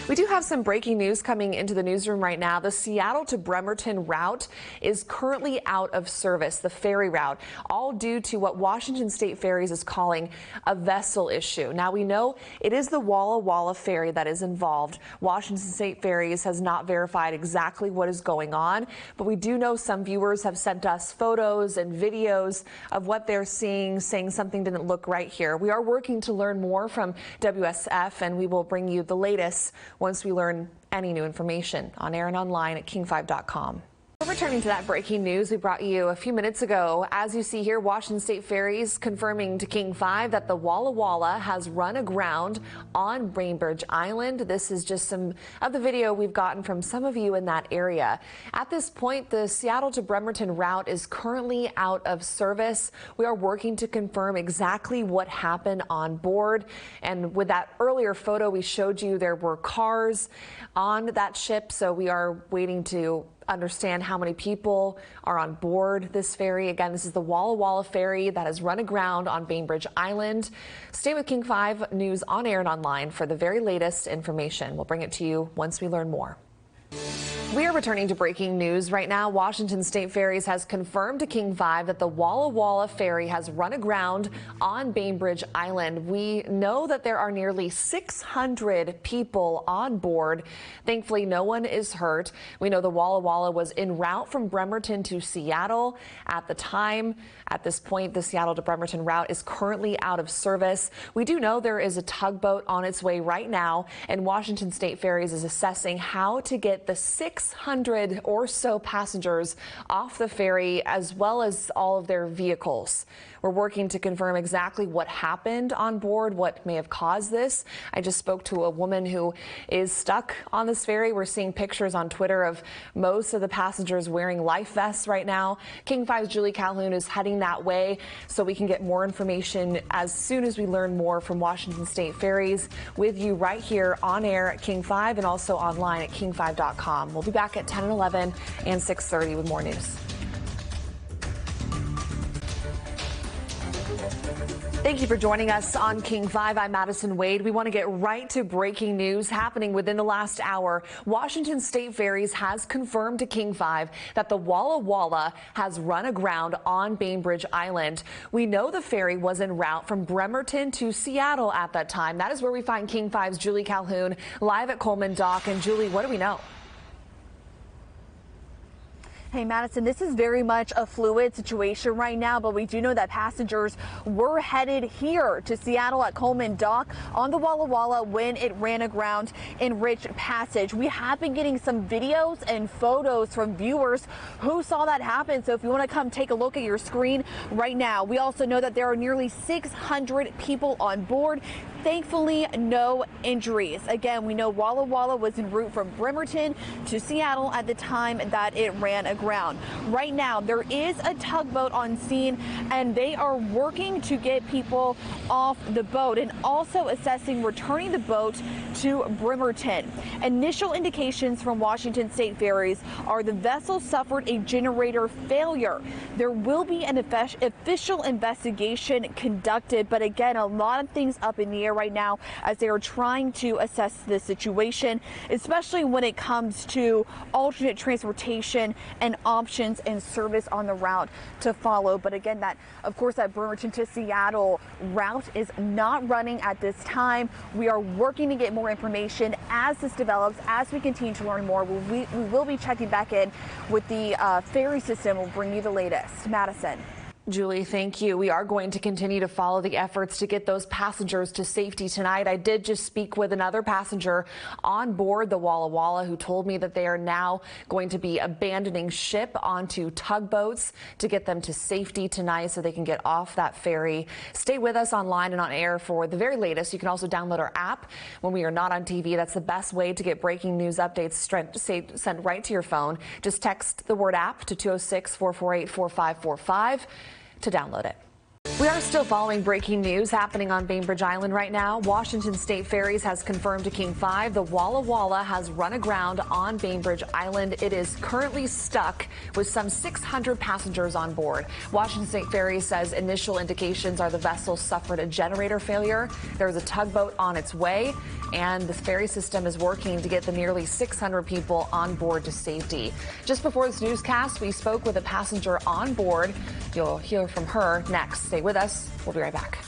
We do have some breaking news coming into the newsroom right now. The Seattle to Bremerton route is currently out of service, the ferry route, all due to what Washington State Ferries is calling a vessel issue. Now, we know it is the Walla Walla ferry that is involved. Washington State Ferries has not verified exactly what is going on, but we do know some viewers have sent us photos and videos of what they're seeing, saying something didn't look right here. We are working to learn more from WSF, and we will bring you the latest once we learn any new information on air and online at king5.com. Returning to that breaking news we brought you a few minutes ago. As you see here, Washington State Ferries confirming to King 5 that the Walla Walla has run aground on Bainbridge Island. This is just some of the video we've gotten from some of you in that area. At this point, the Seattle to Bremerton route is currently out of service. We are working to confirm exactly what happened on board. And with that earlier photo we showed you, there were cars on that ship, so we are waiting to understand how many people are on board this ferry. Again, this is the Walla Walla ferry that has run aground on Bainbridge Island. Stay with King 5 News on air and online for the very latest information. We'll bring it to you once we learn more. We are returning to breaking news right now. Washington State Ferries has confirmed to King 5 that the Walla Walla ferry has run aground on Bainbridge Island. We know that there are nearly 600 people on board. Thankfully, no one is hurt. We know the Walla Walla was en route from Bremerton to Seattle at the time. At this point, the Seattle to Bremerton route is currently out of service. We do know there is a tugboat on its way right now, and Washington State Ferries is assessing how to get the 600 or so passengers off the ferry, as well as all of their vehicles. We're working to confirm exactly what happened on board, what may have caused this. I just spoke to a woman who is stuck on this ferry. We're seeing pictures on Twitter of most of the passengers wearing life vests right now. King 5's Julie Calhoun is heading that way so we can get more information as soon as we learn more from Washington State Ferries with you right here on air at King 5 and also online at king5.com. We'll be back at 10 and 11 and 6:30 with more news. Thank you for joining us on King 5. I'm Madison Wade. We want to get right to breaking news happening within the last hour. Washington State Ferries has confirmed to King 5 that the Walla Walla has run aground on Bainbridge Island. We know the ferry was en route from Bremerton to Seattle at that time. That is where we find King 5's Julie Calhoun live at Coleman Dock. And Julie, what do we know? Hey, Madison, this is very much a fluid situation right now, but we do know that passengers were headed here to Seattle at Coleman Dock on the Walla Walla when it ran aground in Rich Passage. We have been getting some videos and photos from viewers who saw that happen. So if you want to come take a look at your screen right now. We also know that there are nearly 600 people on board. Thankfully, no injuries. Again, we know Walla Walla was en route from Bremerton to Seattle at the time that it ran aground. Right now, there is a tugboat on scene, and they are working to get people off the boat and also assessing returning the boat to Bremerton. Initial indications from Washington State Ferries are the vessel suffered a generator failure. There will be an official investigation conducted, but again, a lot of things up in the air right now as they are trying to assess the situation, especially when it comes to alternate transportation and options and service on the route to follow. But again, that, of course, that Bremerton to Seattle route is not running at this time. We are working to get more information as this develops, as we continue to learn more. We will be checking back in with the ferry system. We'll bring you the latest. Madison. Julie, thank you. We are going to continue to follow the efforts to get those passengers to safety tonight. I did just speak with another passenger on board the Walla Walla who told me that they are now going to be abandoning ship onto tugboats to get them to safety tonight so they can get off that ferry. Stay with us online and on air for the very latest. You can also download our app when we are not on TV. That's the best way to get breaking news updates sent right to your phone. Just text the word app to 206-448-4545 to download it. We are still following breaking news happening on Bainbridge Island right now. Washington State Ferries has confirmed to King 5 the Walla Walla has run aground on Bainbridge Island. It is currently stuck with some 600 passengers on board. Washington State Ferries says initial indications are the vessel suffered a generator failure. There is a tugboat on its way, and the ferry system is working to get the nearly 600 people on board to safety. Just before this newscast, we spoke with a passenger on board. You'll hear from her next. Stay with us. We'll be right back.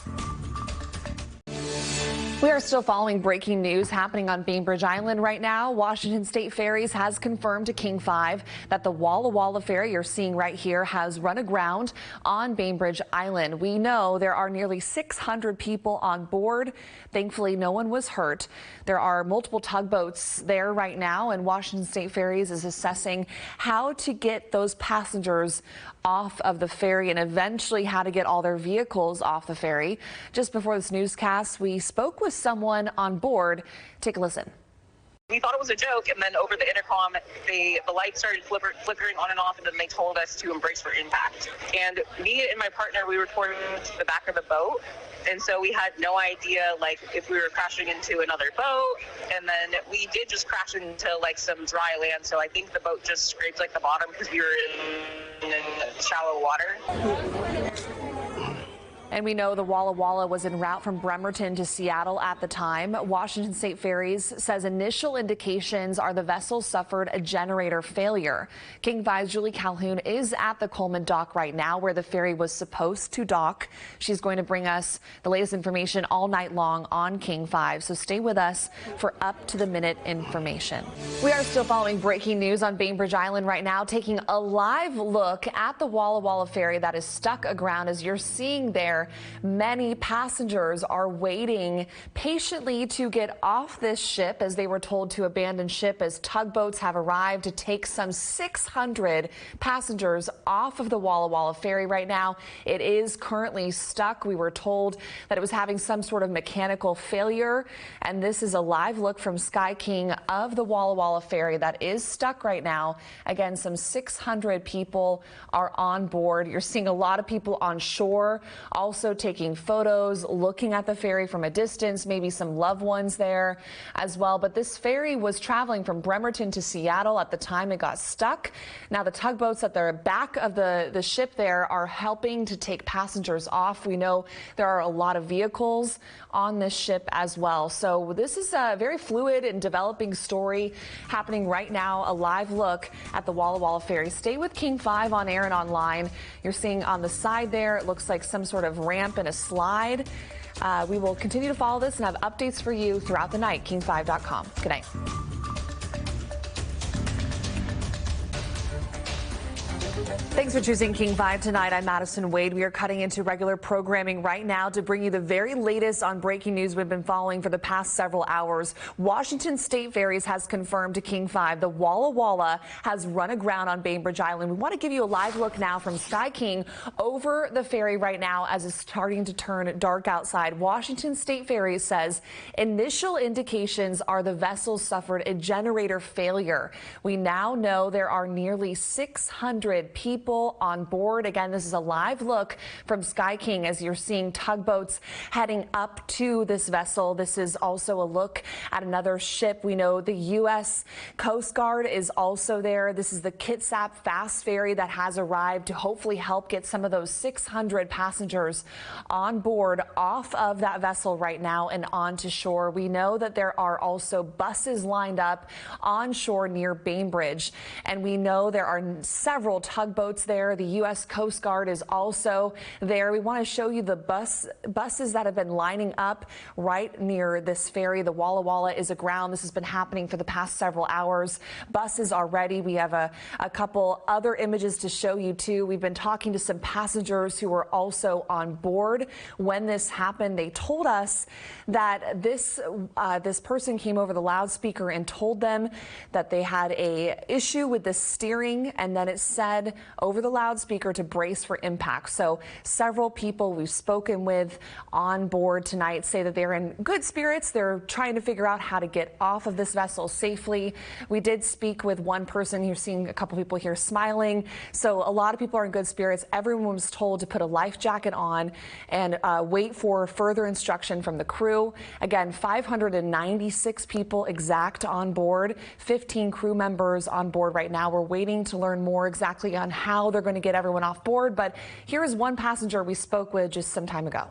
We are still following breaking news happening on Bainbridge Island right now. Washington State Ferries has confirmed to King 5 that the Walla Walla ferry you're seeing right here has run aground on Bainbridge Island. We know there are nearly 600 people on board. Thankfully, no one was hurt. There are multiple tugboats there right now, and Washington State Ferries is assessing how to get those passengers off of the ferry and eventually how to get all their vehicles off the ferry. Just before this newscast, we spoke with someone on board. Take a listen. We thought it was a joke, and then over the intercom, the lights started flickering on and off, and then they told us to embrace for impact. And me and my partner, we were toward the back of the boat, and so we had no idea, like, if we were crashing into another boat. And then we did just crash into, like, some dry land, so I think the boat just scraped, like, the bottom because we were in shallow water. And we know the Walla Walla was en route from Bremerton to Seattle at the time. Washington State Ferries says initial indications are the vessel suffered a generator failure. King 5's Julie Calhoun is at the Coleman dock right now where the ferry was supposed to dock. She's going to bring us the latest information all night long on King 5. So stay with us for up-to-the-minute information. We are still following breaking news on Bainbridge Island right now, taking a live look at the Walla Walla ferry that is stuck aground. As you're seeing there, many passengers are waiting patiently to get off this ship as they were told to abandon ship as tugboats have arrived to take some 600 passengers off of the Walla Walla ferry right now. It is currently stuck. We were told that it was having some sort of mechanical failure, and this is a live look from Sky King of the Walla Walla ferry that is stuck right now. Again, some 600 people are on board. You're seeing a lot of people on shore also taking photos, looking at the ferry from a distance, maybe some loved ones there as well. But this ferry was traveling from Bremerton to Seattle at the time it got stuck. Now the tugboats at the back of the ship there are helping to take passengers off. We know there are a lot of vehicles on this ship as well. So this is a very fluid and developing story happening right now. A live look at the Walla Walla ferry. Stay with King 5 on air and online. You're seeing on the side there, it looks like some sort of ramp and a slide. We will continue to follow this and have updates for you throughout the night. King5.com. Good night. Thanks for choosing King 5 tonight. I'm Madison Wade. We are cutting into regular programming right now to bring you the very latest on breaking news we've been following for the past several hours. Washington State Ferries has confirmed to King 5 the Walla Walla has run aground on Bainbridge Island. We want to give you a live look now from Sky King over the ferry right now as it's starting to turn dark outside. Washington State Ferries says initial indications are the vessel suffered a generator failure. We now know there are nearly 600 people on board. Again, this is a live look from Sky King as you're seeing tugboats heading up to this vessel. This is also a look at another ship. We know the U.S. Coast Guard is also there. This is the Kitsap fast ferry that has arrived to hopefully help get some of those 600 passengers on board off of that vessel right now and onto shore. We know that there are also buses lined up on shore near Bainbridge, and we know there are several tugboats there. The U.S. Coast Guard is also there. We want to show you the buses that have been lining up right near this ferry. The Walla Walla is aground. This has been happening for the past several hours. Buses are ready. We have a couple other images to show you too. We've been talking to some passengers who were also on board when this happened. They told us that this person came over the loudspeaker and told them that they had a issue with the steering, and then it said said over the loudspeaker to brace for impact. So several people we've spoken with on board tonight say that they're in good spirits. They're trying to figure out how to get off of this vessel safely. We did speak with one person. You're seeing a couple people here smiling. So a lot of people are in good spirits. Everyone was told to put a life jacket on and wait for further instruction from the crew. Again, 596 people exact on board, 15 crew members on board right now. We're waiting to learn more exactly on how they're going to get everyone off board. But here is one passenger we spoke with just some time ago.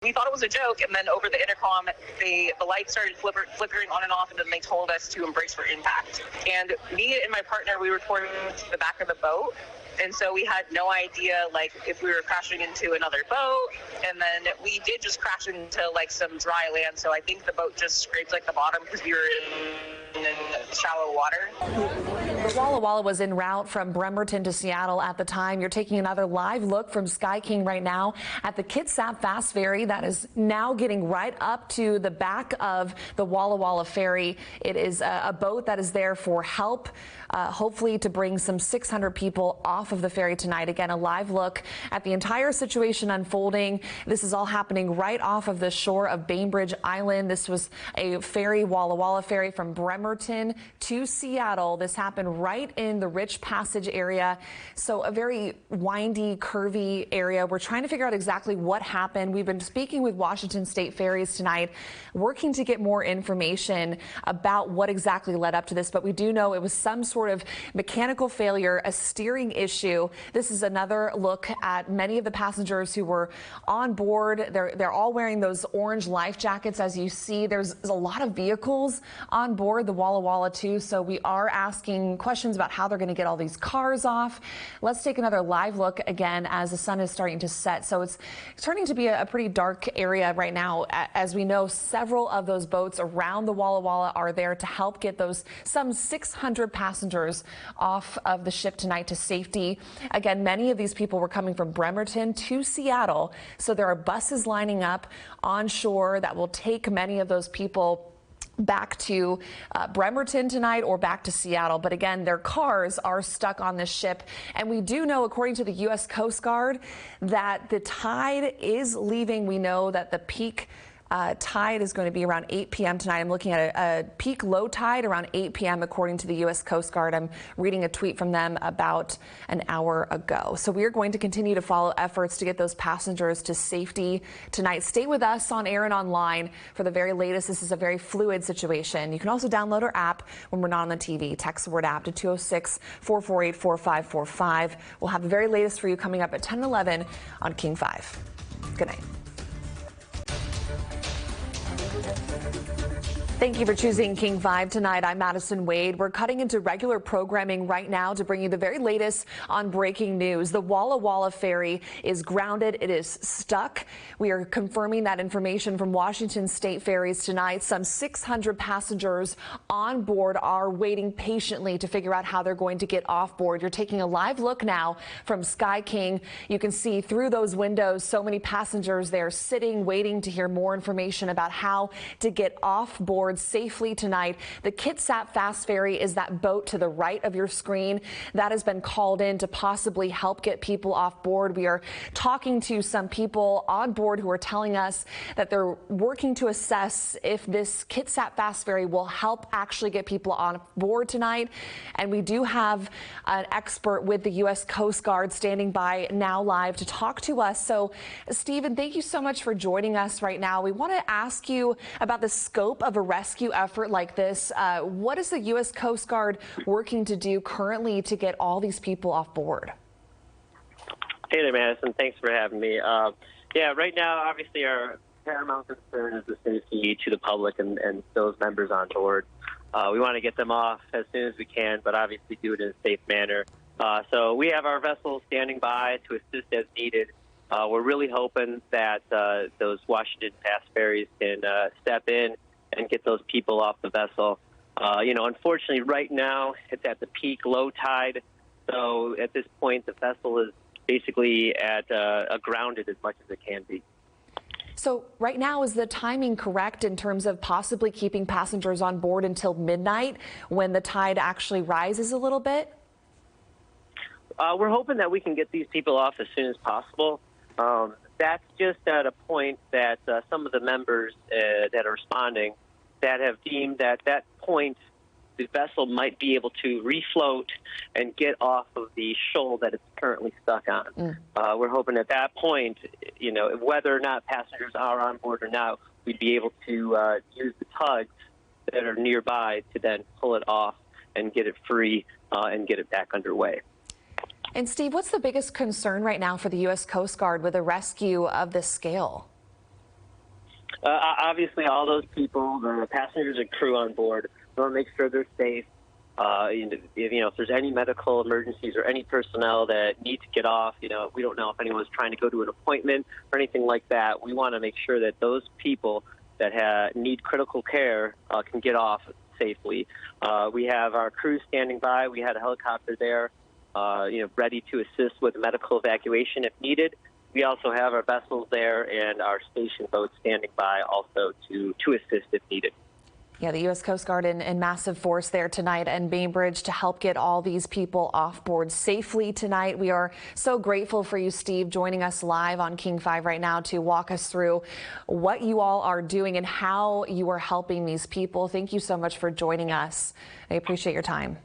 We thought it was a joke, and then over the intercom, the lights started flickering on and off, and then they told us to embrace for impact. And me and my partner, we were reporting to the back of the boat, and so we had no idea, like, if we were crashing into another boat, and then we did just crash into, like, some dry land, so I think the boat just scraped, like, the bottom because we were in shallow water. The Walla Walla was en route from Bremerton to Seattle at the time. You're taking another live look from Sky King right now at the Kitsap Fast Ferry that is now getting right up to the back of the Walla Walla ferry. It is a boat that is there for help, hopefully to bring some 600 people off of the ferry tonight. Again, a live look at the entire situation unfolding. This is all happening right off of the shore of Bainbridge Island. This was a ferry, Walla Walla ferry from Bremerton to Seattle. This happened right in the Rich Passage area. So a very windy, curvy area. We're trying to figure out exactly what happened. We've been speaking with Washington State Ferries tonight, working to get more information about what exactly led up to this. But we do know it was some sort of mechanical failure, a steering issue. This is another look at many of the passengers who were on board. They're all wearing those orange life jackets. As you see, there's a lot of vehicles on board the Walla Walla too. So we are asking questions about how they're going to get all these cars off. Let's take another live look again as the sun is starting to set. So it's turning to be a pretty dark area right now. As we know, several of those boats around the Walla Walla are there to help get those some 600 passengers off of the ship tonight to safety. Again, many of these people were coming from Bremerton to Seattle. So there are buses lining up on shore that will take many of those people back to Bremerton tonight or back to Seattle. But again, their cars are stuck on this ship. And we do know, according to the U.S. Coast Guard, that the tide is leaving. We know that the peak tide is going to be around 8 p.m. tonight. I'm looking at a peak low tide around 8 p.m. according to the U.S. Coast Guard. I'm reading a tweet from them about an hour ago. So we are going to continue to follow efforts to get those passengers to safety tonight. Stay with us on air and online for the very latest. This is a very fluid situation. You can also download our app when we're not on the TV. Text the word app to 206-448-4545. We'll have the very latest for you coming up at 10 and 11 on King 5. Good night. Thank you for choosing King 5 tonight. I'm Madison Wade. We're cutting into regular programming right now to bring you the very latest on breaking news. The Walla Walla ferry is grounded. It is stuck. We are confirming that information from Washington State Ferries tonight. Some 600 passengers on board are waiting patiently to figure out how they're going to get off board. You're taking a live look now from Sky King. You can see through those windows so many passengers there sitting, waiting to hear more information about how to get off board safely tonight. The Kitsap Fast Ferry is that boat to the right of your screen that has been called in to possibly help get people off board. We are talking to some people on board who are telling us that they're working to assess if this Kitsap Fast Ferry will help actually get people on board tonight. And we do have an expert with the U.S. Coast Guard standing by now live to talk to us. So, Stephen, thank you so much for joining us right now. We want to ask you about the scope of a rescue effort like this. What is the U.S. Coast Guard working to do currently to get all these people off board? Hey there, Madison. Thanks for having me. Yeah, right now, obviously, our paramount concern is the safety to the public and those members on board. We want to get them off as soon as we can, but obviously do it in a safe manner. So we have our vessels standing by to assist as needed. We're really hoping that those Washington Fast Ferries can step in and get those people off the vessel. Unfortunately, right now, it's at the peak low tide. So at this point, the vessel is basically at grounded as much as it can be. So right now, is the timing correct in terms of possibly keeping passengers on board until midnight when the tide actually rises a little bit? We're hoping that we can get these people off as soon as possible. That's just at a point that some of the members that are responding that have deemed that point the vessel might be able to refloat and get off of the shoal that it's currently stuck on. We're hoping at that point, whether or not passengers are on board or not, we'd be able to use the tugs that are nearby to then pull it off and get it free and get it back underway. And Steve, what's the biggest concern right now for the U.S. Coast Guard with a rescue of this scale? Obviously, all those people, the passengers and crew on board, we want to make sure they're safe. If there's any medical emergencies or any personnel that need to get off, we don't know if anyone's trying to go to an appointment or anything like that. We want to make sure that those people that need critical care can get off safely. We have our crew standing by. We had a helicopter there, ready to assist with medical evacuation if needed. We also have our vessels there and our station boats standing by also to assist if needed. Yeah, the U.S. Coast Guard in massive force there tonight in Bainbridge to help get all these people off board safely tonight. We are so grateful for you, Steve, joining us live on King 5 right now to walk us through what you all are doing and how you are helping these people. Thank you so much for joining us. I appreciate your time.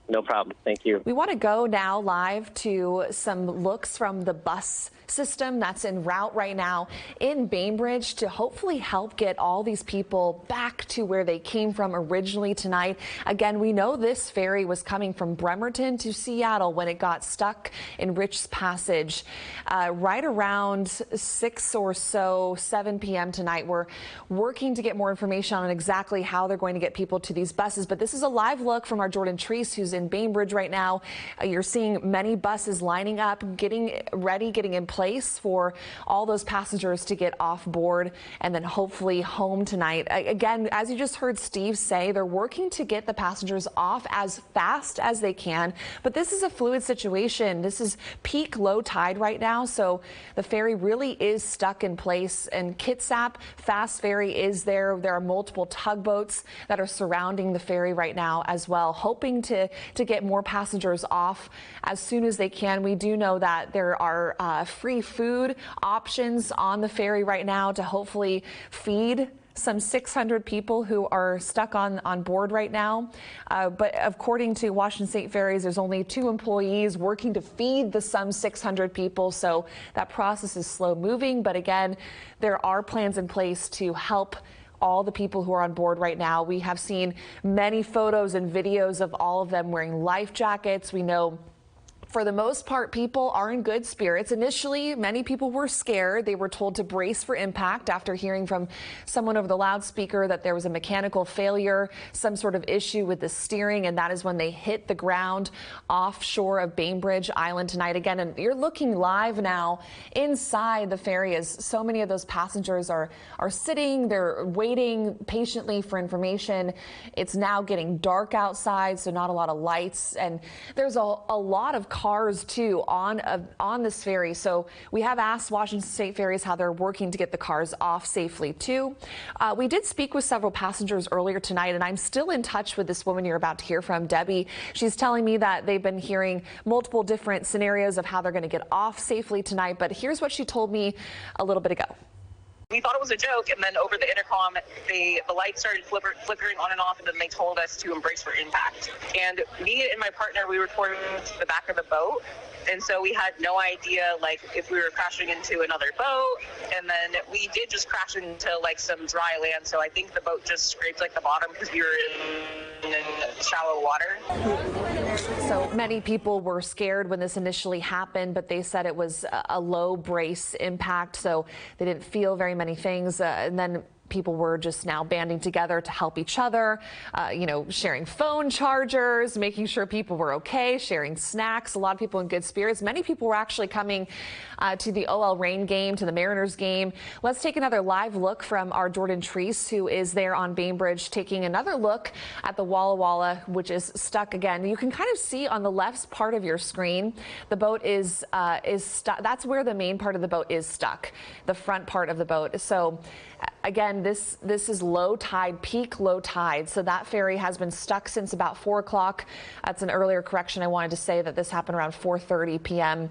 No problem. Thank you. We want to go now live to some looks from the bus system that's en route right now in Bainbridge to hopefully help get all these people back to where they came from originally tonight. Again, we know this ferry was coming from Bremerton to Seattle when it got stuck in Rich's Passage right around 6 or so, 7 p.m. tonight. We're working to get more information on exactly how they're going to get people to these buses, but this is a live look from our Jordan Treese, who's in Bainbridge right now. You're seeing many buses lining up, getting ready, getting in place for all those passengers to get off board and then hopefully home tonight. Again, as you just heard Steve say, they're working to get the passengers off as fast as they can, but this is a fluid situation. This is peak low tide right now, so the ferry really is stuck in place, and Kitsap Fast Ferry is there. There are multiple tugboats that are surrounding the ferry right now as well, hoping to get more passengers off as soon as they can. We do know that there are free food options on the ferry right now to hopefully feed some 600 people who are stuck on board right now. But according to Washington State Ferries, there's only 2 employees working to feed the some 600 people. So that process is slow moving. But again, there are plans in place to help all the people who are on board right now. We have seen many photos and videos of all of them wearing life jackets. We know for the most part, people are in good spirits. Initially, many people were scared. They were told to brace for impact after hearing from someone over the loudspeaker that there was a mechanical failure, some sort of issue with the steering, and that is when they hit the ground offshore of Bainbridge Island tonight again. And you're looking live now inside the ferry as so many of those passengers are sitting, they're waiting patiently for information. It's now getting dark outside, so not a lot of lights, and there's a lot of cars too on this ferry. So we have asked Washington State Ferries how they're working to get the cars off safely too. We did speak with several passengers earlier tonight, and I'm still in touch with this woman you're about to hear from, Debbie. She's telling me that they've been hearing multiple different scenarios of how they're going to get off safely tonight, but here's what she told me a little bit ago. We thought it was a joke, and then over the intercom, the lights started flickering on and off, and then they told us to embrace for impact. And me and my partner, we were reporting to the back of the boat, and so we had no idea, if we were crashing into another boat, and then we did just crash into, some dry land, so I think the boat just scraped, the bottom because we were in shallow water. So many people were scared when this initially happened, but they said it was a low brace impact, so they didn't feel very many things. And then people were just now banding together to help each other, sharing phone chargers, making sure people were okay, sharing snacks. A lot of people in good spirits. Many people were actually coming to the OL Reign game, to the Mariners game. Let's take another live look from our Jordan Treese, who is there on Bainbridge, taking another look at the Walla Walla, which is stuck again. You can kind of see on the left part of your screen, the boat is stuck. That's where the main part of the boat is stuck, the front part of the boat. So Again, this is low tide, peak low tide. So that ferry has been stuck since about 4 o'clock. That's an earlier correction. I wanted to say that this happened around 4:30 p.m.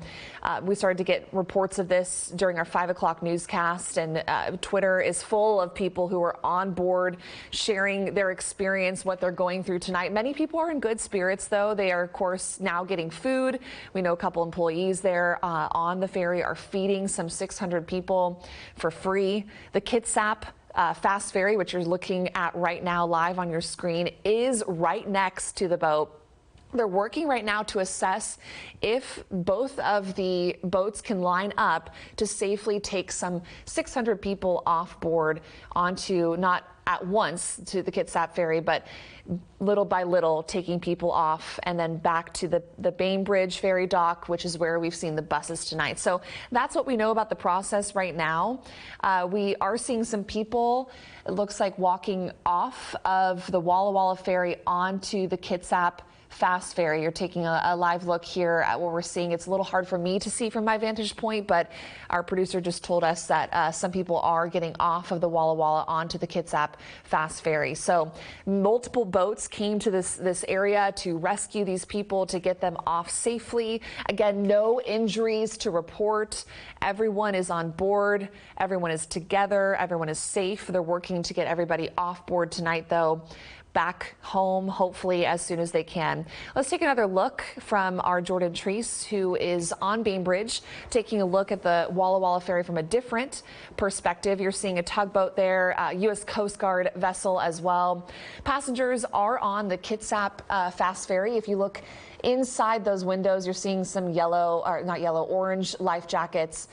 We started to get reports of this during our 5 o'clock newscast, and Twitter is full of people who are on board sharing their experience, what they're going through tonight. Many people are in good spirits, though. They are, of course, now getting food. We know a couple employees there on the ferry are feeding some 600 people for free. The Kitsap Fast Ferry, which you're looking at right now live on your screen, is right next to the boat. They're working right now to assess if both of the boats can line up to safely take some 600 people off board onto, not at once to the Kitsap ferry, but little by little taking people off and then back to the Bainbridge ferry dock, which is where we've seen the buses tonight. So that's what we know about the process right now. We are seeing some people, it looks like, walking off of the Walla Walla ferry onto the Kitsap Fast Ferry. You're taking a live look here at what we're seeing. It's a little hard for me to see from my vantage point, but our producer just told us that some people are getting off of the Walla Walla onto the Kitsap Fast Ferry. So multiple boats came to this area to rescue these people, to get them off safely. Again, no injuries to report. Everyone is on board. Everyone is together. Everyone is safe. They're working to get everybody off board tonight, though, back home, hopefully, as soon as they can. Let's take another look from our Jordan Treese, who is on Bainbridge, taking a look at the Walla Walla ferry from a different perspective. You're seeing a tugboat there, U.S. Coast Guard vessel as well. Passengers are on the Kitsap Fast Ferry. If you look inside those windows, you're seeing some yellow, or not yellow, orange life jackets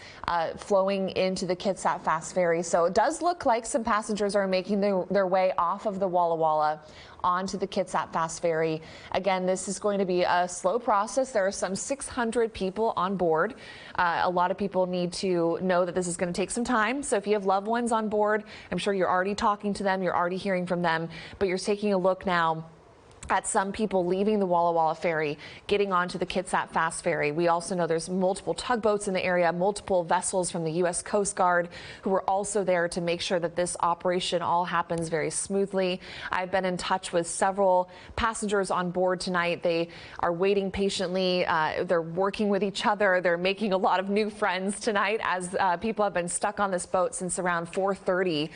flowing into the Kitsap Fast Ferry. So it does look like some passengers are making their way off of the Walla Walla onto the Kitsap Fast Ferry. Again, this is going to be a slow process. There are some 600 people on board. A lot of people need to know that this is going to take some time. So if you have loved ones on board, I'm sure you're already talking to them, you're already hearing from them, but you're taking a look now at some people leaving the Walla Walla ferry, getting onto the Kitsap Fast Ferry. We also know there's multiple tugboats in the area, multiple vessels from the U.S. Coast Guard who are also there to make sure that this operation all happens very smoothly. I've been in touch with several passengers on board tonight. They are waiting patiently. They're working with each other. They're making a lot of new friends tonight, as people have been stuck on this boat since around 4:30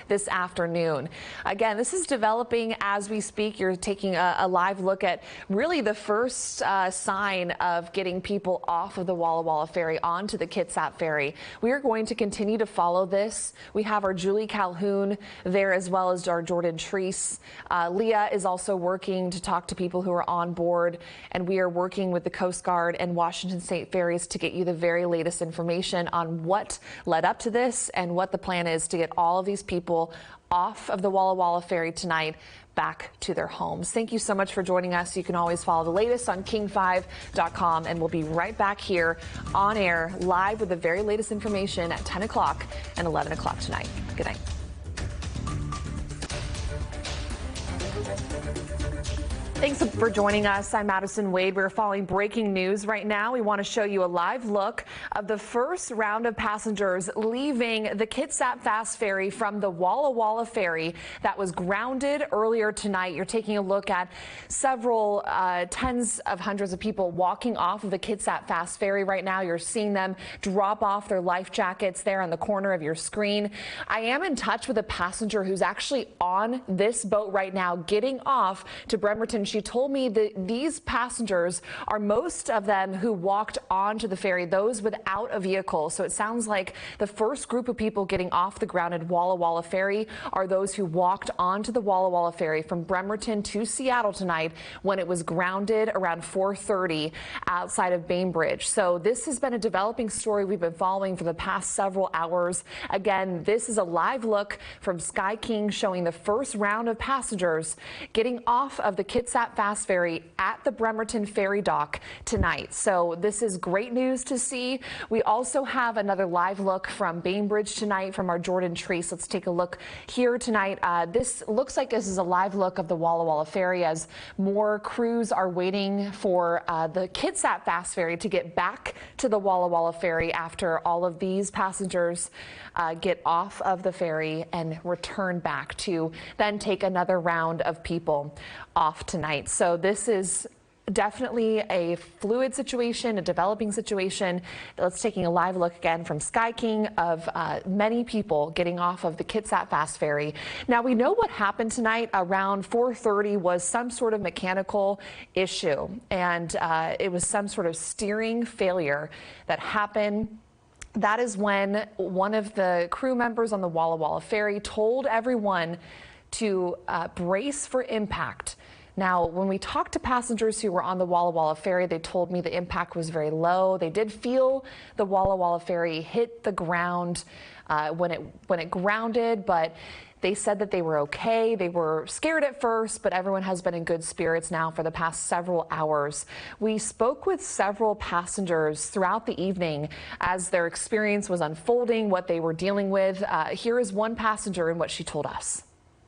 this afternoon. Again, this is developing as we speak. You're taking a live look at really the first sign of getting people off of the Walla Walla ferry onto the Kitsap ferry. We are going to continue to follow this. We have our Julie Calhoun there, as well as our Jordan Treese. Leah is also working to talk to people who are on board, and we are working with the Coast Guard and Washington State Ferries to get you the very latest information on what led up to this and what the plan is to get all of these people off of the Walla Walla ferry tonight, back to their homes. Thank you so much for joining us. You can always follow the latest on king5.com, and we'll be right back here on air live with the very latest information at 10 o'clock and 11 o'clock tonight. Good night. Thanks for joining us. I'm Madison Wade. We're following breaking news right now. We want to show you a live look of the first round of passengers leaving the Kitsap Fast Ferry from the Walla Walla ferry that was grounded earlier tonight. You're taking a look at several tens of hundreds of people walking off of the Kitsap Fast Ferry right now. You're seeing them drop off their life jackets there on the corner of your screen. I am in touch with a passenger who's actually on this boat right now, getting off to Bremerton. She told me that these passengers are most of them who walked onto the ferry, those without a vehicle. So it sounds like the first group of people getting off the grounded Walla Walla ferry are those who walked onto the Walla Walla ferry from Bremerton to Seattle tonight when it was grounded around 4:30 outside of Bainbridge. So this has been a developing story we've been following for the past several hours. Again, this is a live look from Sky King showing the first round of passengers getting off of the Kitsap Kitsap Fast Ferry at the Bremerton Ferry dock tonight. So this is great news to see. We also have another live look from Bainbridge tonight from our Jordan Trace. Let's take a look here tonight. This looks like this is a live look of the Walla Walla Ferry as more crews are waiting for the Kitsap Fast Ferry to get back to the Walla Walla Ferry after all of these passengers get off of the ferry and return back to then take another round of people off tonight. So this is definitely a fluid situation, a developing situation. Let's taking a live look again from Sky King of many people getting off of the Kitsap Fast Ferry. Now we know what happened tonight around 4:30 was some sort of mechanical issue, and it was some sort of steering failure that happened. That is when one of the crew members on the Walla Walla Ferry told everyone to brace for impact. Now, when we talked to passengers who were on the Walla Walla Ferry, they told me the impact was very low. They did feel the Walla Walla Ferry hit the ground when it grounded, but they said that they were okay. They were scared at first, but everyone has been in good spirits now for the past several hours. We spoke with several passengers throughout the evening as their experience was unfolding, what they were dealing with. Here is one passenger and what she told us.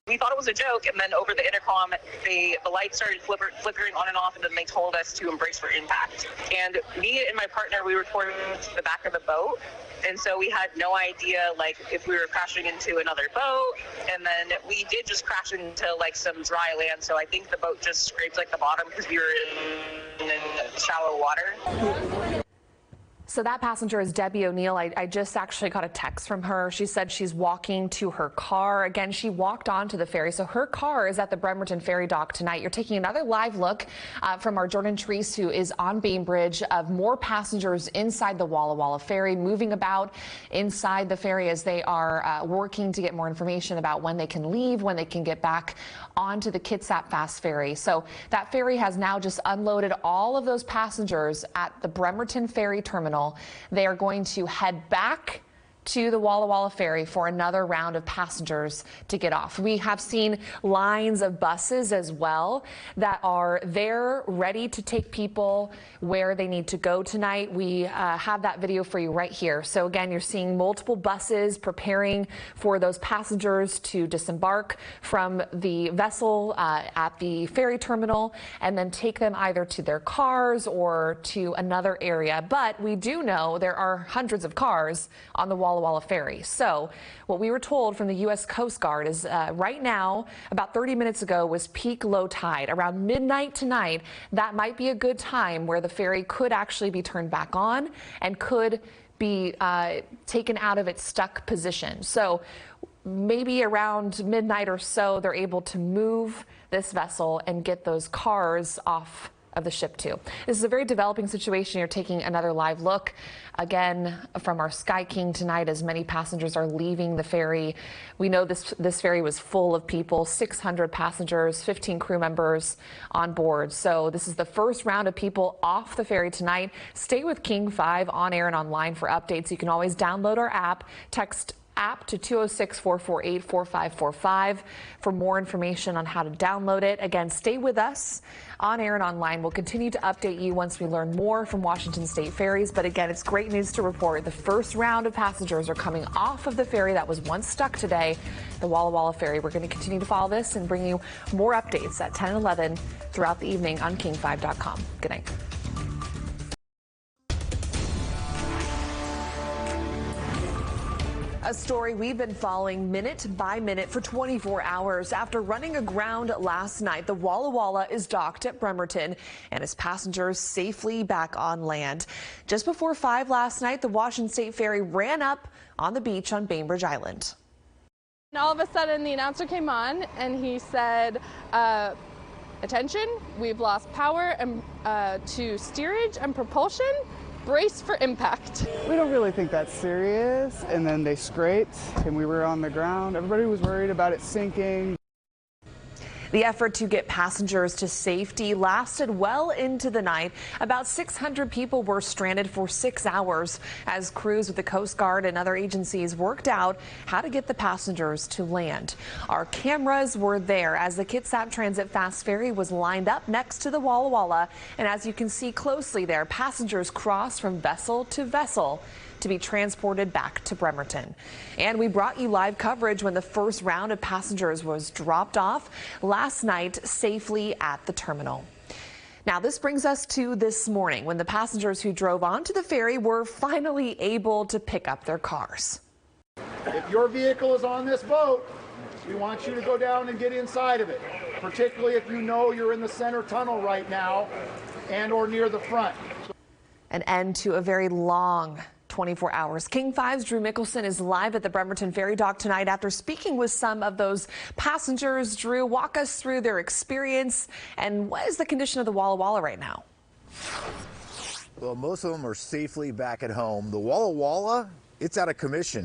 We thought it was a joke, and then over the intercom, the lights started flickering on and off, and then they told us to embrace for impact. And me and my partner, we were reporting to the back of the boat, and so we had no idea, like, if we were crashing into another boat, and then we did just crash into, like, some dry land, so I think the boat just scraped, like, the bottom because we were in shallow water. So that passenger is Debbie O'Neill. I just actually got a text from her. She said she's walking to her car. Again, she walked onto the ferry. So her car is at the Bremerton Ferry dock tonight. You're taking another live look from our Jordan Treese, who is on Bainbridge, of more passengers inside the Walla Walla Ferry, moving about inside the ferry as they are working to get more information about when they can leave, when they can get back onto the Kitsap Fast Ferry. So that ferry has now just unloaded all of those passengers at the Bremerton Ferry terminal. They are going to head back to the Walla Walla Ferry for another round of passengers to get off. We have seen lines of buses as well that are there ready to take people where they need to go tonight. We have that video for you right here. So again, you're seeing multiple buses preparing for those passengers to disembark from the vessel at the ferry terminal and then take them either to their cars or to another area. But we do know there are hundreds of cars on the Walla Walla Ferry. So what we were told from the U.S. Coast Guard is right now, about 30 minutes ago, was peak low tide. Around midnight tonight, that might be a good time where the ferry could actually be turned back on and could be taken out of its stuck position. So maybe around midnight or so, they're able to move this vessel and get those cars off of the ship too. This is a very developing situation. You're taking another live look again from our Sky King tonight as many passengers are leaving the ferry. We know this ferry was full of people, 600 passengers, 15 crew members on board. So this is the first round of people off the ferry tonight. Stay with King 5 on air and online for updates. You can always download our app, text app to 206-448-4545 for more information on how to download it. Again, stay with us on air and online. We'll continue to update you once we learn more from Washington State Ferries. But again, it's great news to report. The first round of passengers are coming off of the ferry that was once stuck today, the Walla Walla Ferry. We're going to continue to follow this and bring you more updates at 10 and 11 throughout the evening on king5.com. Good night. A story we've been following minute by minute for 24 hours. After running aground last night, the Walla Walla is docked at Bremerton and its passengers safely back on land. Just before 5 last night, the Washington State Ferry ran up on the beach on Bainbridge Island. And all of a sudden, the announcer came on and he said, attention, we've lost power to steerage and propulsion. Brace for impact. We don't really think that's serious. And then they scraped and we were on the ground. Everybody was worried about it sinking. The effort to get passengers to safety lasted well into the night. About 600 people were stranded for 6 hours as crews with the Coast Guard and other agencies worked out how to get the passengers to land. Our cameras were there as the Kitsap Transit Fast Ferry was lined up next to the Walla Walla. And as you can see closely there, passengers cross from vessel to vessel to be transported back to Bremerton. And we brought you live coverage when the first round of passengers was dropped off last night safely at the terminal. Now, this brings us to this morning when the passengers who drove onto the ferry were finally able to pick up their cars. If your vehicle is on this boat, we want you to go down and get inside of it, particularly if you know you're in the center tunnel right now and or near the front. An end to a very long 24 hours. King 5's Drew Mickelson is live at the Bremerton Ferry Dock tonight after speaking with some of those passengers. Drew, walk us through their experience and what is the condition of the Walla Walla right now? Well, most of them are safely back at home. The Walla Walla, it's out of commission.